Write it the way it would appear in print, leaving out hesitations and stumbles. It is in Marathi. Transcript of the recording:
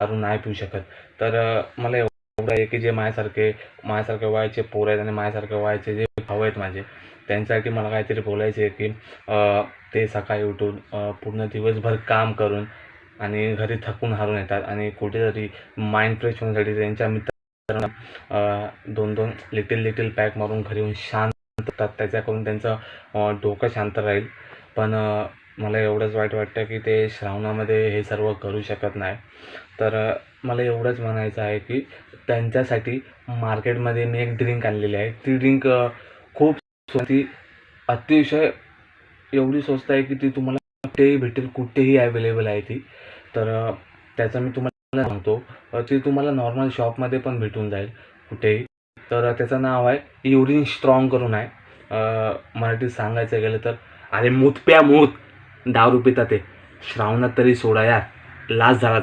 दारू नाही पिऊ शकत. तर मला एवढं आहे की जे माझ्यासारखे वयाचे पोरं आहेत आणि माझ्यासारखे वयाचे जे भाऊ आहेत माझे, त्यांच्यासाठी मला काहीतरी बोलायचं आहे की ते सकाळी उठून पूर्ण दिवसभर काम करून आणि घरी थकून हारून येतात आणि कुठेतरी माइंड फ्रेश होण्यासाठी त्यांच्या मित्रांना 2-2 लिटिल पॅक मारून घरी येऊन शांत होतात. त्याच्याकडून त्यांचं डोकं शांत राहील. पण मला एवढंच वाईट वाटतं की ते श्रावणामध्ये हे सर्व करू शकत नाही. तर मला एवढंच म्हणायचं आहे की त्यांच्यासाठी मार्केटमध्ये मी एक ड्रिंक आणलेली आहे. ती ड्रिंक खूप ती अतिशय एवढी स्वस्त आहे की ती तुम्हाला कुठेही भेटेल, कुठेही अवेलेबल आहे ती. तर त्याचं मी तुम्हाला सांगतो. ती तुम्हाला नॉर्मल शॉपमध्ये पण भेटून जाईल कुठेही. तर त्याचं नाव आहे युरिन स्ट्राँग करून आहे. मराठीत सांगायचं गेलं तर अरे मूत प्या मूत, दारू पिता ते, श्रावणात तरी सोडा यार, लाच झाला.